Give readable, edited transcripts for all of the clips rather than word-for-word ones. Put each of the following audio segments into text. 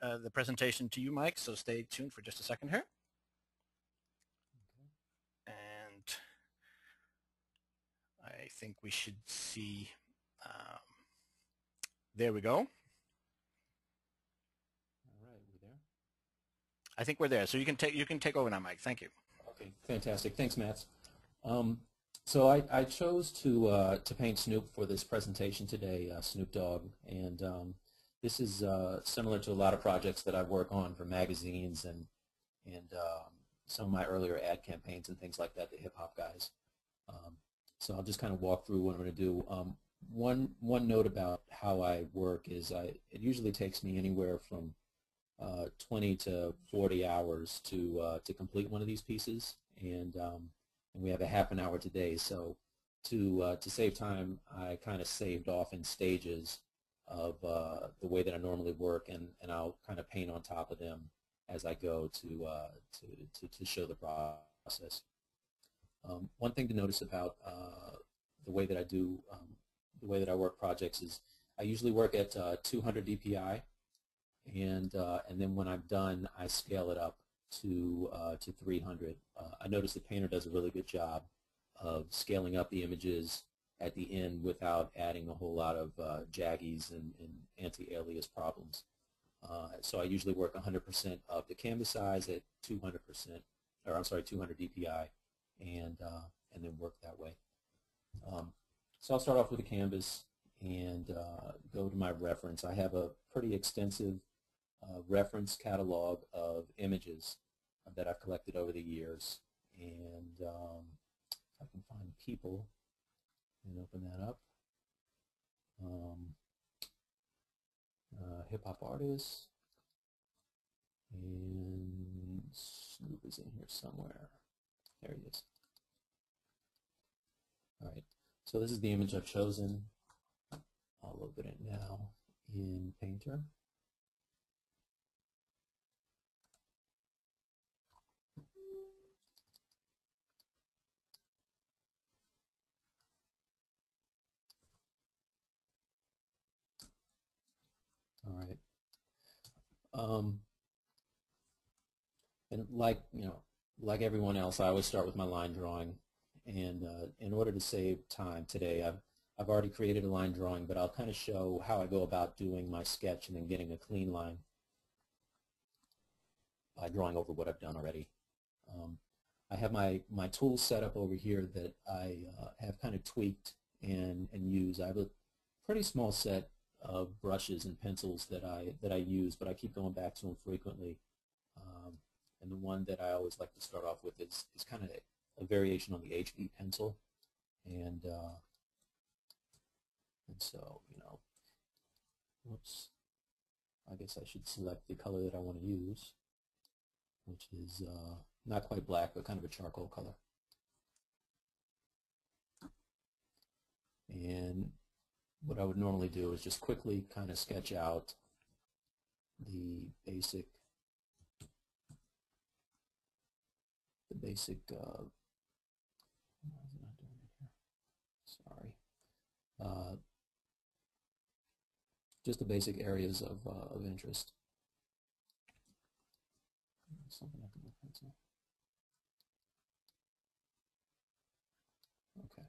the presentation to you, Mike, so stay tuned for just a second here. And I think we should see, there we go. All right, we're there. I think we're there, so you can take over now, Mike. Thank you. Okay, fantastic. Thanks, Matt. So I chose to paint Snoop for this presentation today, Snoop Dogg, and this is similar to a lot of projects that I work on for magazines and some of my earlier ad campaigns and things like that, the hip hop guys. So I'll just kind of walk through what I'm going to do. One note about how I work is it usually takes me anywhere from 20 to 40 hours to complete one of these pieces, and we have a half an hour today. So to save time, I kind of saved off in stages of the way that I normally work, and I'll kind of paint on top of them as I go to show the process. One thing to notice about the way that I do the way that I work projects is I usually work at 200 DPI, and then when I'm done, I scale it up to 300. I notice the painter does a really good job of scaling up the images at the end without adding a whole lot of jaggies and anti-alias problems. So I usually work 100% of the canvas size at 200%, or I'm sorry, 200 DPI, and then work that way. So I'll start off with a canvas and go to my reference. I have a pretty extensive reference catalog of images that I've collected over the years, and if I can find people and open that up. Hip-hop artists, and Snoop is in here somewhere. There he is. All right, so this is the image I've chosen. I'll open it now in Painter. All right. And like everyone else, I always start with my line drawing. And in order to save time today, I've already created a line drawing, but I'll kind of show how I go about doing my sketch and then getting a clean line by drawing over what I've done already. I have my tools set up over here that I have kind of tweaked and use. I have a pretty small set of brushes and pencils that I use, but I keep going back to them frequently. And the one that I always like to start off with is kind of a variation on the HB pencil, and so, you know, whoops, I guess I should select the color that I want to use, which is not quite black, but kind of a charcoal color. And what I would normally do is just quickly kind of sketch out the basic just the basic areas of interest. Something up in the pencil. Okay.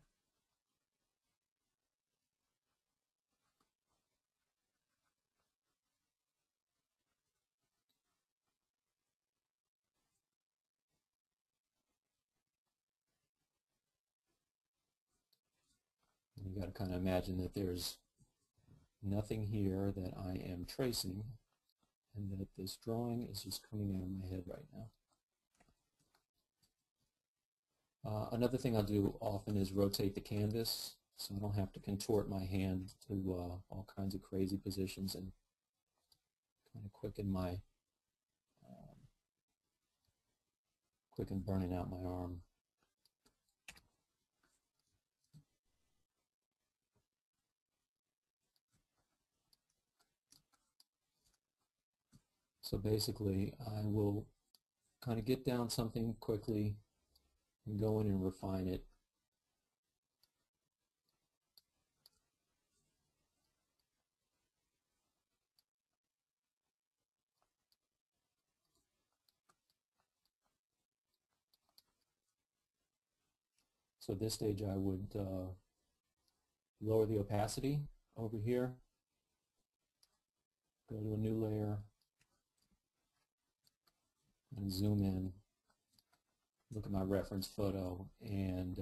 You got to kind of imagine that there's nothing here that I am tracing, and that this drawing is just coming out of my head right now. Another thing I'll do often is rotate the canvas, so I don't have to contort my hand to all kinds of crazy positions, and kind of quicken burning out my arm. So basically, I will kind of get down something quickly and go in and refine it. So at this stage I would lower the opacity over here, go to a new layer, and zoom in, look at my reference photo, and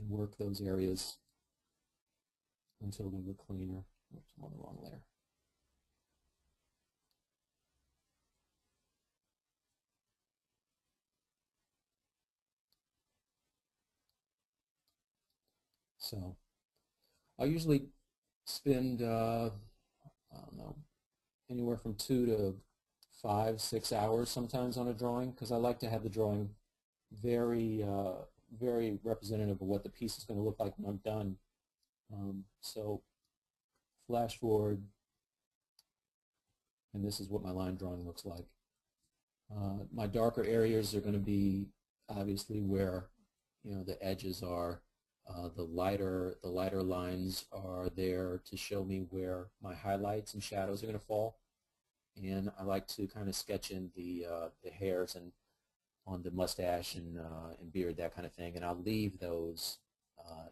work those areas until they look cleaner. Oops, I'm on the wrong layer. So I usually spend, I don't know, anywhere from 2 to 5, 6 hours sometimes on a drawing, because I like to have the drawing very, very representative of what the piece is going to look like when I'm done. So flash forward, and this is what my line drawing looks like. My darker areas are going to be obviously where the edges are. The lighter lines are there to show me where my highlights and shadows are going to fall. And I like to kind of sketch in the hairs and on the mustache and beard, that kind of thing. And I'll leave those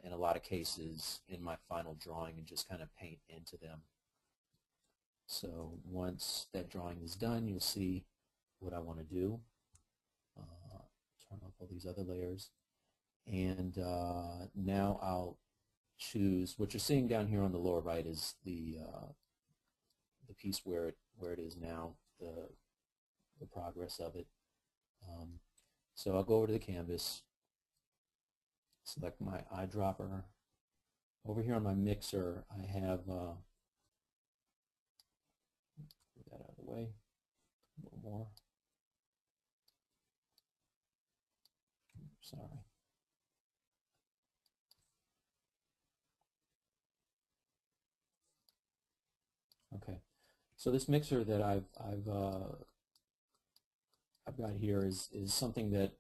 in a lot of cases in my final drawing and just kind of paint into them. So once that drawing is done, you'll see what I want to do. Turn off all these other layers. And now I'll choose, what you're seeing down here on the lower right is the piece where it is now, the progress of it. So I'll go over to the canvas, select my eyedropper. Over here on my mixer, I have, put that out of the way, a little more. Sorry. Okay, so this mixer that I've got here is something that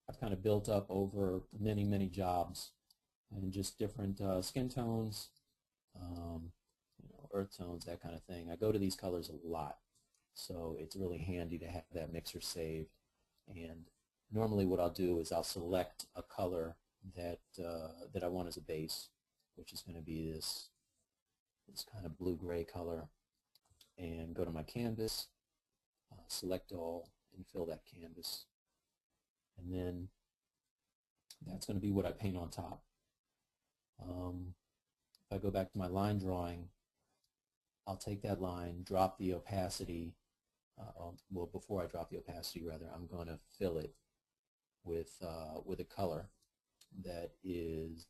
I've kind of built up over many jobs, and just different skin tones, earth tones, that kind of thing. I go to these colors a lot, so it's really handy to have that mixer saved. And normally what I'll do is I'll select a color that I want as a base, which is going to be this kind of blue-gray color, and go to my canvas, select all, and fill that canvas. And then that's going to be what I paint on top. If I go back to my line drawing, I'll take that line, drop the opacity, well, before I drop the opacity, rather, I'm going to fill it with a color that is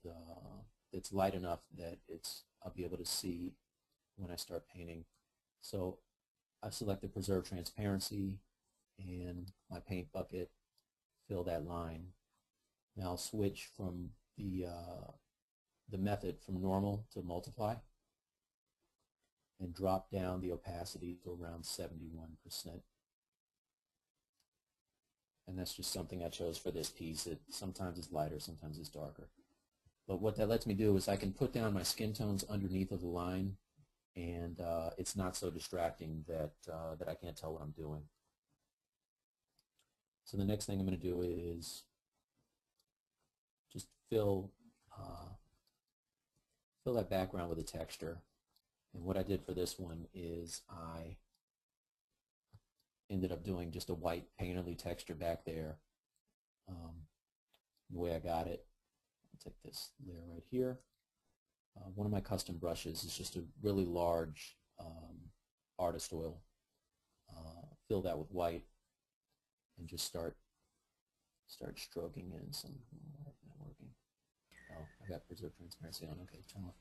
it's light enough that I'll be able to see when I start painting. So I select the Preserve Transparency and my paint bucket, fill that line. Now I'll switch from the method from normal to multiply and drop down the opacity to around 71%. And that's just something I chose for this piece. Sometimes it's lighter, sometimes it's darker. But what that lets me do is I can put down my skin tones underneath of the line, and it's not so distracting that I can't tell what I'm doing. So the next thing I'm going to do is just fill that background with a texture. And what I did for this one is I ended up doing just a white painterly texture back there, the way I got it. I'll take this layer right here. One of my custom brushes is just a really large artist oil. Fill that with white and just start stroking in some. Not working. Oh, I got Preserve Transparency on. Okay, turn off